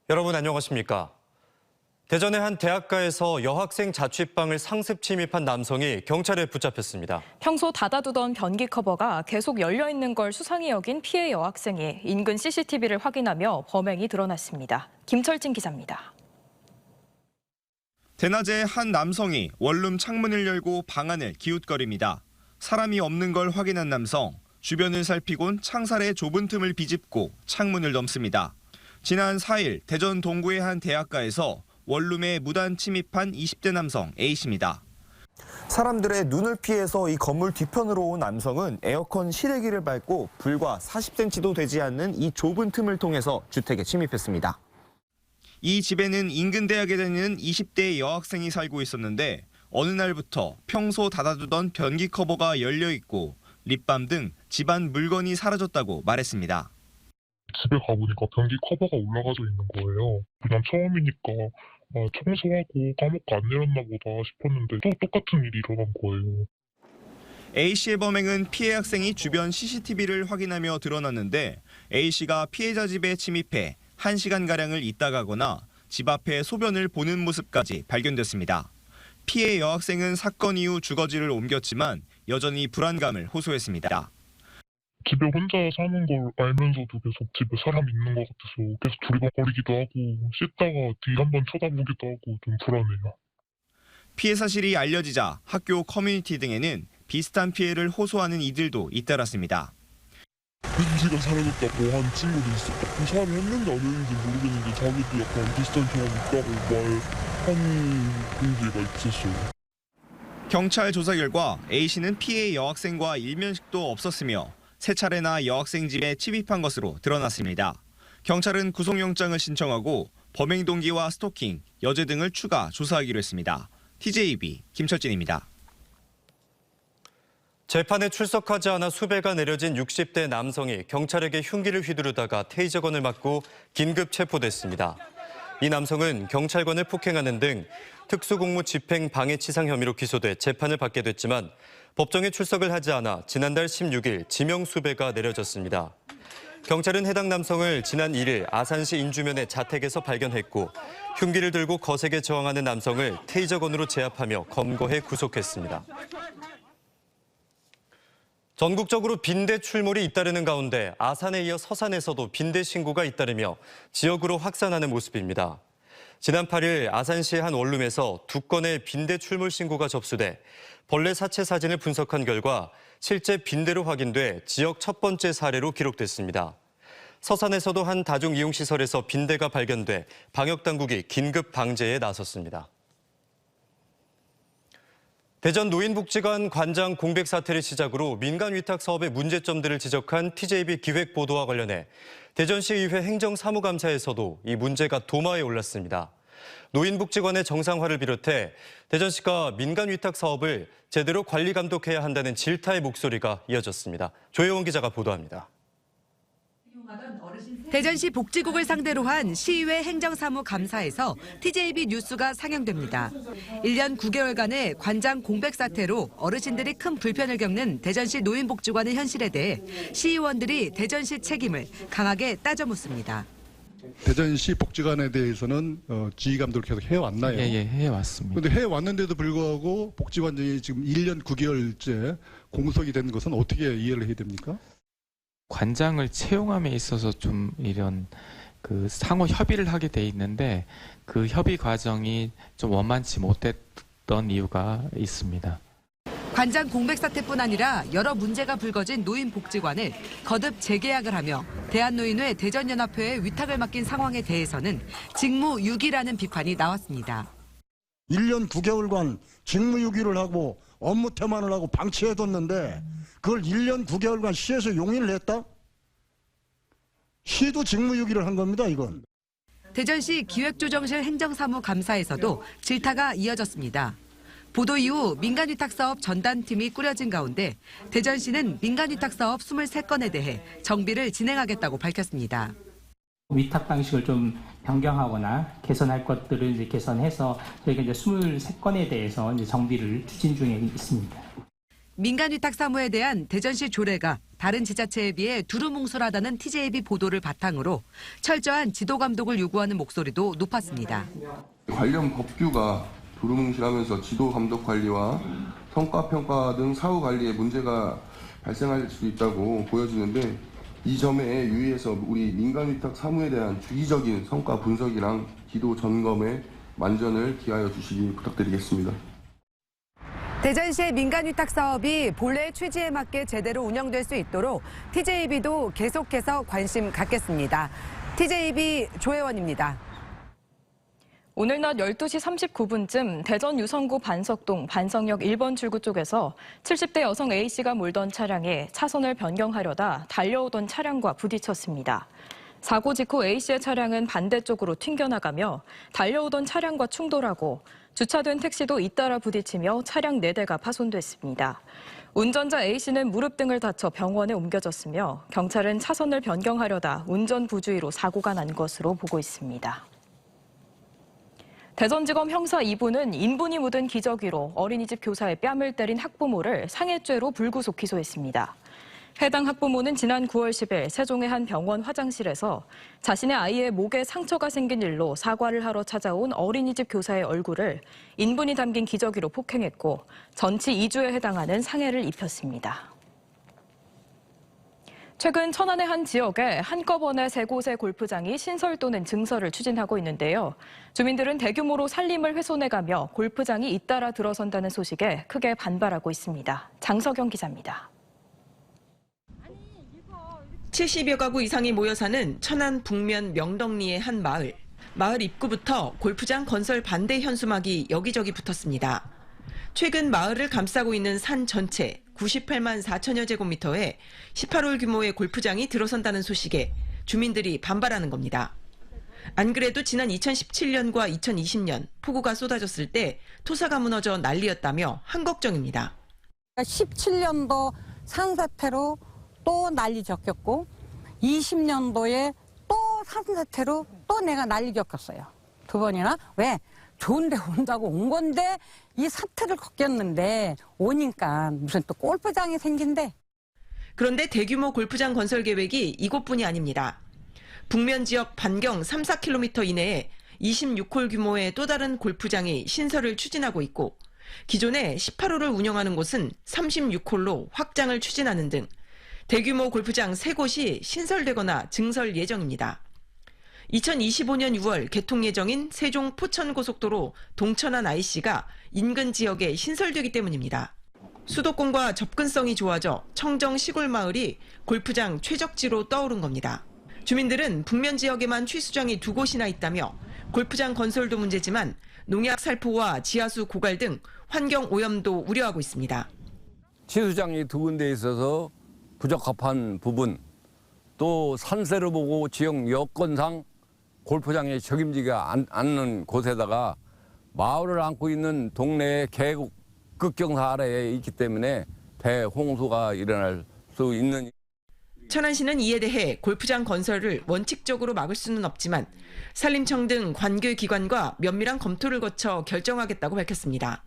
여러분 안녕하십니까? 대전의 한 대학가에서 여학생 자취방을 상습 침입한 남성이 경찰에 붙잡혔습니다. 평소 닫아두던 변기 커버가 계속 열려 있는 걸 수상히 여긴 피해 여학생이 인근 CCTV를 확인하며 범행이 드러났습니다. 김철진 기자입니다. 대낮에 한 남성이 원룸 창문을 열고 방 안을 기웃거립니다. 사람이 없는 걸 확인한 남성, 주변을 살피곤 창살의 좁은 틈을 비집고 창문을 넘습니다. 지난 4일 대전 동구의 한 대학가에서 원룸에 무단 침입한 20대 남성 A씨입니다. 사람들의 눈을 피해서 이 건물 뒤편으로 온 남성은 에어컨 실외기를 밟고 불과 40cm도 되지 않는 이 좁은 틈을 통해서 주택에 침입했습니다. 이 집에는 인근 대학에 다니는 20대 여학생이 살고 있었는데 어느 날부터 평소 닫아두던 변기 커버가 열려 있고 립밤 등 집안 물건이 사라졌다고 말했습니다. 집에 가보니까 변기 커버가 올라가져 있는 거예요. 그냥 처음이니까 청소하고 까먹고 안 내렸나 보다 싶었는데 또 똑같은 일이 일어난 거예요. A씨의 범행은 피해 학생이 주변 CCTV를 확인하며 드러났는데 A씨가 피해자 집에 침입해 1시간가량을 있다 가거나 집 앞에 소변을 보는 모습까지 발견됐습니다. 피해 여학생은 사건 이후 주거지를 옮겼지만 여전히 불안감을 호소했습니다. 집에 혼자 사는 걸 알면서도 계속 집에 사람 있는 것 같아서 계속 두리번거리기도 하고 씻다가 뒤 한번 쳐다보기도 하고 좀 불안해요. 피해 사실이 알려지자 학교 커뮤니티 등에는 비슷한 피해를 호소하는 이들도 잇따랐습니다. 변기가 사라졌다고 한 친구도 있었고 부사를 했는지 안 했는지 모르겠는데 자기도 약간 비슷한 경험 있다고 말한 분들가 있었어요. 경찰 조사 결과 A씨는 피해 여학생과 일면식도 없었으며 세 차례나 여학생 집에 침입한 것으로 드러났습니다. 경찰은 구속영장을 신청하고 범행 동기와 스토킹, 여죄 등을 추가 조사하기로 했습니다. TJB 김철진입니다. 재판에 출석하지 않아 수배가 내려진 60대 남성이 경찰에게 흉기를 휘두르다가 테이저건을 맞고 긴급 체포됐습니다. 이 남성은 경찰관을 폭행하는 등 특수공무 집행 방해치상 혐의로 기소돼 재판을 받게 됐지만 법정에 출석을 하지 않아 지난달 16일 지명수배가 내려졌습니다. 경찰은 해당 남성을 지난 1일 아산시 인주면의 자택에서 발견했고 흉기를 들고 거세게 저항하는 남성을 테이저건으로 제압하며 검거해 구속했습니다. 전국적으로 빈대 출몰이 잇따르는 가운데 아산에 이어 서산에서도 빈대 신고가 잇따르며 지역으로 확산하는 모습입니다. 지난 8일 아산시의 한 원룸에서 2건의 빈대 출몰 신고가 접수돼 벌레 사체 사진을 분석한 결과 실제 빈대로 확인돼 지역 첫 번째 사례로 기록됐습니다. 서산에서도 한 다중이용시설에서 빈대가 발견돼 방역당국이 긴급 방제에 나섰습니다. 대전 노인복지관 관장 공백 사태를 시작으로 민간 위탁 사업의 문제점들을 지적한 TJB 기획보도와 관련해 대전시의회 행정사무감사에서도 이 문제가 도마에 올랐습니다. 노인복지관의 정상화를 비롯해 대전시가 민간 위탁 사업을 제대로 관리 감독해야 한다는 질타의 목소리가 이어졌습니다. 조혜원 기자가 보도합니다. 대전시 복지국을 상대로 한 시의회 행정사무감사에서 TJB 뉴스가 상영됩니다. 1년 9개월간의 관장 공백 사태로 어르신들이 큰 불편을 겪는 대전시 노인복지관의 현실에 대해 시의원들이 대전시 책임을 강하게 따져 묻습니다. 대전시 복지관에 대해서는 지휘 감독을 계속 해왔나요? 예, 해왔습니다. 그런데 해왔는데도 불구하고 복지관장이 지금 1년 9개월째 공석이 된 것은 어떻게 이해를 해야 됩니까? 관장을 채용함에 있어서 좀 이런 그 상호 협의를 하게 돼 있는데 그 협의 과정이 좀 원만치 못했던 이유가 있습니다. 관장 공백 사태뿐 아니라 여러 문제가 불거진 노인복지관을 거듭 재계약을 하며 대한노인회 대전연합회에 위탁을 맡긴 상황에 대해서는 직무유기라는 비판이 나왔습니다. 1년 9개월간 직무유기를 하고 업무 태만을 하고 방치해뒀는데 그걸 1년 9개월간 시에서 용인을 했다? 시도 직무유기를 한 겁니다, 이건. 대전시 기획조정실 행정사무감사에서도 질타가 이어졌습니다. 보도 이후 민간위탁사업 전담팀이 꾸려진 가운데 대전시는 민간위탁사업 23건에 대해 정비를 진행하겠다고 밝혔습니다. 위탁 방식을 좀 변경하거나 개선할 것들을 이제 개선해서 저희가 이제 23건에 대해서 이제 정비를 추진 중에 있습니다. 민간위탁 사무에 대한 대전시 조례가 다른 지자체에 비해 두루뭉술하다는 TJB 보도를 바탕으로 철저한 지도 감독을 요구하는 목소리도 높았습니다. 관련 법규가 두루뭉실하면서 지도 감독 관리와 성과 평가 등 사후 관리에 문제가 발생할 수 있다고 보여지는데 이 점에 유의해서 우리 민간 위탁 사무에 대한 주기적인 성과 분석이랑 기도 점검에 만전을 기하여 주시기 부탁드리겠습니다. 대전시의 민간 위탁 사업이 본래 취지에 맞게 제대로 운영될 수 있도록 TJB도 계속해서 관심 갖겠습니다. TJB 조혜원입니다. 오늘 낮 12시 39분쯤 대전 유성구 반석동 반석역 1번 출구 쪽에서 70대 여성 A씨가 몰던 차량이 차선을 변경하려다 달려오던 차량과 부딪혔습니다. 사고 직후 A씨의 차량은 반대쪽으로 튕겨나가며 달려오던 차량과 충돌하고 주차된 택시도 잇따라 부딪히며 차량 4대가 파손됐습니다. 운전자 A씨는 무릎 등을 다쳐 병원에 옮겨졌으며 경찰은 차선을 변경하려다 운전 부주의로 사고가 난 것으로 보고 있습니다. 대전지검 형사 2부는 인분이 묻은 기저귀로 어린이집 교사의 뺨을 때린 학부모를 상해죄로 불구속 기소했습니다. 해당 학부모는 지난 9월 10일 세종의 한 병원 화장실에서 자신의 아이의 목에 상처가 생긴 일로 사과를 하러 찾아온 어린이집 교사의 얼굴을 인분이 담긴 기저귀로 폭행했고 전치 2주에 해당하는 상해를 입혔습니다. 최근 천안의 한 지역에 한꺼번에 3곳의 골프장이 신설 또는 증설을 추진하고 있는데요. 주민들은 대규모로 산림을 훼손해가며 골프장이 잇따라 들어선다는 소식에 크게 반발하고 있습니다. 장석영 기자입니다. 70여 가구 이상이 모여 사는 천안 북면 명덕리의 한 마을. 마을 입구부터 골프장 건설 반대 현수막이 여기저기 붙었습니다. 최근 마을을 감싸고 있는 산 전체 98만 4천여 제곱미터에 18홀 규모의 골프장이 들어선다는 소식에 주민들이 반발하는 겁니다. 안 그래도 지난 2017년과 2020년 폭우가 쏟아졌을 때 토사가 무너져 난리였다며 한걱정입니다. 17년도 산사태로 또 난리 겪었고 20년도에 또 산사태로 또 내가 난리 겪었어요. 2번이나. 왜? 좋은데 온다고 온 건데 이 사태를 겪었는데 오니까 무슨 또 골프장이 생긴대. 그런데 대규모 골프장 건설 계획이 이곳뿐이 아닙니다. 북면 지역 반경 3, 4km 이내에 26홀 규모의 또 다른 골프장이 신설을 추진하고 있고 기존에 18홀을 운영하는 곳은 36홀로 확장을 추진하는 등 대규모 골프장 3곳이 신설되거나 증설 예정입니다. 2025년 6월 개통 예정인 세종 포천고속도로 동천안 IC가 인근 지역에 신설되기 때문입니다. 수도권과 접근성이 좋아져 청정 시골 마을이 골프장 최적지로 떠오른 겁니다. 주민들은 북면 지역에만 취수장이 2곳이나 있다며 골프장 건설도 문제지만 농약 살포와 지하수 고갈 등 환경 오염도 우려하고 있습니다. 취수장이 2군데 있어서 부적합한 부분, 또 산세를 보고 지역 여건상 골프장에 적임지지 않는 곳에다가 마을을 안고 있는 동네의 계곡 급경사 아래에 있기 때문에 대홍수가 일어날 수 있는. 천안시는 이에 대해 골프장 건설을 원칙적으로 막을 수는 없지만 산림청 등 관계기관과 면밀한 검토를 거쳐 결정하겠다고 밝혔습니다.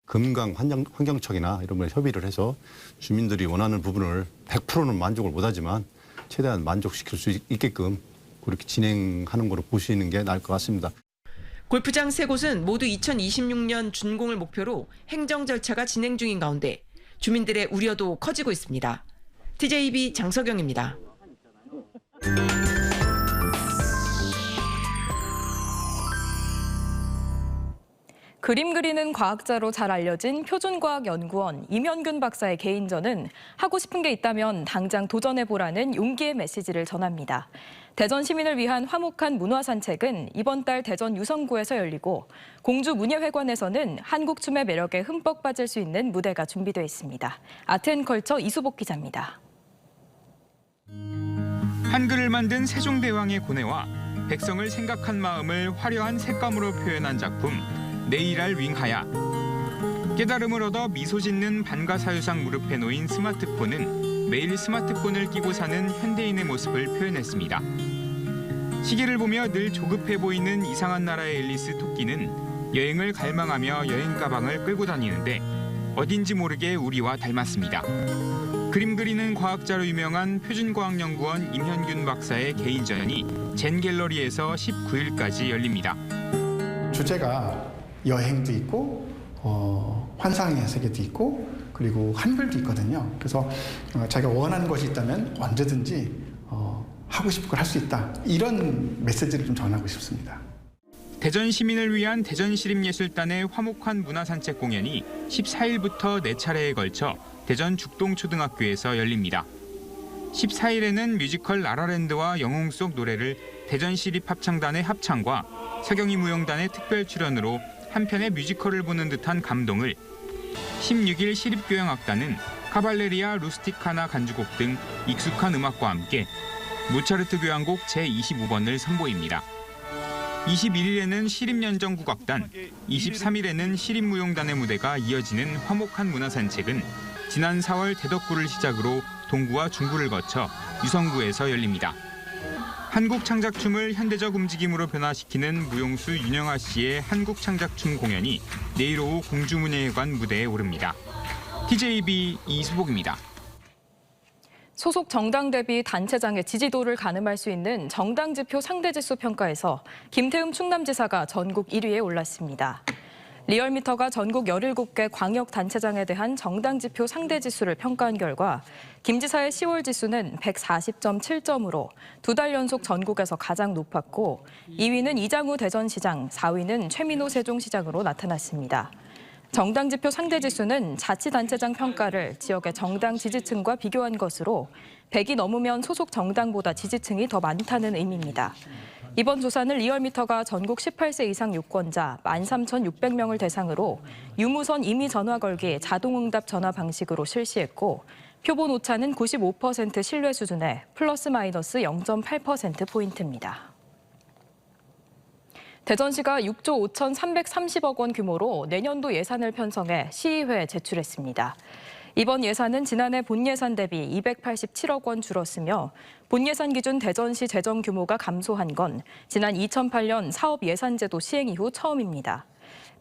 금강 환경청이나 이런 걸 협의를 해서 주민들이 원하는 부분을 100%는 만족을 못하지만 최대한 만족시킬 수 있게끔 그렇게 진행하는 거로 보시는 게 나을 것 같습니다. 골프장 3곳은 모두 2026년 준공을 목표로 행정 절차가 진행 중인 가운데 주민들의 우려도 커지고 있습니다. TJB 장석영입니다. 그림 그리는 과학자로 잘 알려진 표준과학연구원 임현균 박사의 개인전은 하고 싶은 게 있다면 당장 도전해보라는 용기의 메시지를 전합니다. 대전 시민을 위한 화목한 문화산책은 이번 달 대전 유성구에서 열리고 공주 문예회관에서는 한국 춤의 매력에 흠뻑 빠질 수 있는 무대가 준비되어 있습니다. 아트앤컬처 이수복 기자입니다. 한글을 만든 세종대왕의 고뇌와 백성을 생각한 마음을 화려한 색감으로 표현한 작품 내일할 윙하야. 깨달음을 얻어 미소 짓는 반가사유상 무릎에 놓인 스마트폰은 매일 스마트폰을 끼고 사는 현대인의 모습을 표현했습니다. 시계를 보며 늘 조급해 보이는 이상한 나라의 앨리스 토끼는 여행을 갈망하며 여행 가방을 끌고 다니는데 어딘지 모르게 우리와 닮았습니다. 그림 그리는 과학자로 유명한 표준과학연구원 임현균 박사의 개인전이 젠갤러리에서 19일까지 열립니다. 주제가 여행도 있고 환상의 세계도 있고 그리고 한글도 있거든요. 그래서 자기가 원하는 것이 있다면 언제든지 하고 싶은 걸 할 수 있다. 이런 메시지를 좀 전하고 싶습니다. 대전 시민을 위한 대전시립예술단의 화목한 문화산책 공연이 14일부터 4차례에 걸쳐 대전 죽동초등학교에서 열립니다. 14일에는 뮤지컬 라라랜드와 영웅 속 노래를 대전시립합창단의 합창과 서경희 무용단의 특별 출연으로 한편의 뮤지컬을 보는 듯한 감동을, 16일 시립교향악단은 카발레리아 루스티카나 간주곡 등 익숙한 음악과 함께 모차르트 교향곡 제25번을 선보입니다. 21일에는 시립연정국악단, 23일에는 시립무용단의 무대가 이어지는 화목한 문화산책은 지난 4월 대덕구를 시작으로 동구와 중구를 거쳐 유성구에서 열립니다. 한국 창작춤을 현대적 움직임으로 변화시키는 무용수 윤영아 씨의 한국 창작춤 공연이 내일 오후 공주문예회관 무대에 오릅니다. TJB 이수복입니다. 소속 정당 대비 단체장의 지지도를 가늠할 수 있는 정당지표 상대지수 평가에서 김태흠 충남지사가 전국 1위에 올랐습니다. 리얼미터가 전국 17개 광역단체장에 대한 정당지표 상대지수를 평가한 결과 김 지사의 10월 지수는 140.7점으로 2달 연속 전국에서 가장 높았고 2위는 이장우 대전시장, 4위는 최민호 세종시장으로 나타났습니다. 정당지표 상대지수는 자치단체장 평가를 지역의 정당 지지층과 비교한 것으로 100이 넘으면 소속 정당보다 지지층이 더 많다는 의미입니다. 이번 조사는 리얼미터가 전국 18세 이상 유권자 13,600명을 대상으로 유무선 임의 전화 걸기 자동응답 전화 방식으로 실시했고 표본 오차는 95% 신뢰 수준에 플러스 마이너스 0.8%포인트입니다. 대전시가 6조 5,330억 원 규모로 내년도 예산을 편성해 시의회에 제출했습니다. 이번 예산은 지난해 본예산 대비 287억 원 줄었으며 본예산 기준 대전시 재정 규모가 감소한 건 지난 2008년 사업 예산제도 시행 이후 처음입니다.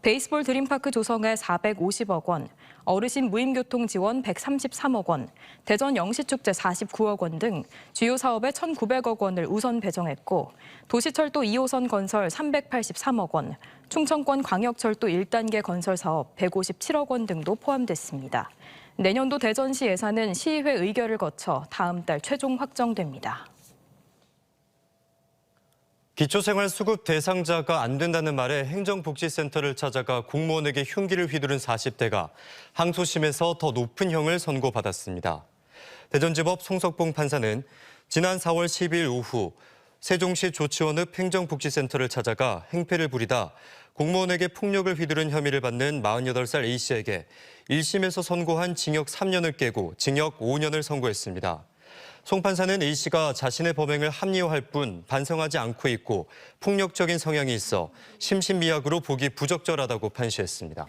베이스볼 드림파크 조성에 450억 원, 어르신 무임교통 지원 133억 원, 대전 영시축제 49억 원 등 주요 사업에 1,900억 원을 우선 배정했고 도시철도 2호선 건설 383억 원, 충청권 광역철도 1단계 건설 사업 157억 원 등도 포함됐습니다. 내년도 대전시 예산은 시의회 의결을 거쳐 다음 달 최종 확정됩니다. 기초생활수급 대상자가 안 된다는 말에 행정복지센터를 찾아가 공무원에게 흉기를 휘두른 40대가 항소심에서 더 높은 형을 선고받았습니다. 대전지법 송석봉 판사는 지난 4월 12일 오후 세종시 조치원읍 행정복지센터를 찾아가 행패를 부리다 공무원에게 폭력을 휘두른 혐의를 받는 48살 A씨에게 1심에서 선고한 징역 3년을 깨고 징역 5년을 선고했습니다. 송 판사는 A씨가 자신의 범행을 합리화할 뿐 반성하지 않고 있고 폭력적인 성향이 있어 심신미약으로 보기 부적절하다고 판시했습니다.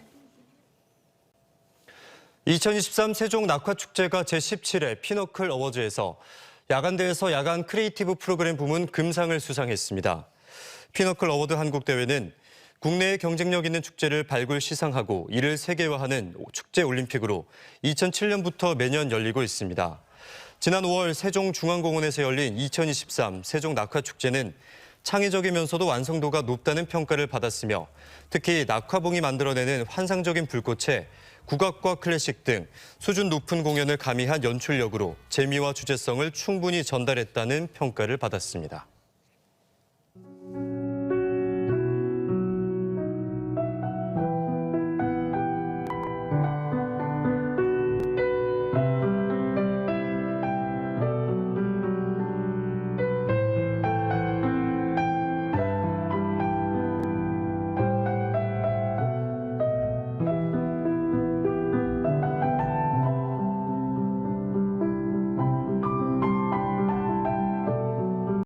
2023 세종 낙화축제가 제17회 피너클 어워즈에서 야간대에서 야간 크리에이티브 프로그램 부문 금상을 수상했습니다. 피너클 어워드 한국대회는 국내의 경쟁력 있는 축제를 발굴 시상하고 이를 세계화하는 축제올림픽으로 2007년부터 매년 열리고 있습니다. 지난 5월 세종중앙공원에서 열린 2023 세종 낙화축제는 창의적이면서도 완성도가 높다는 평가를 받았으며 특히 낙화봉이 만들어내는 환상적인 불꽃에 국악과 클래식 등 수준 높은 공연을 가미한 연출력으로 재미와 주제성을 충분히 전달했다는 평가를 받았습니다.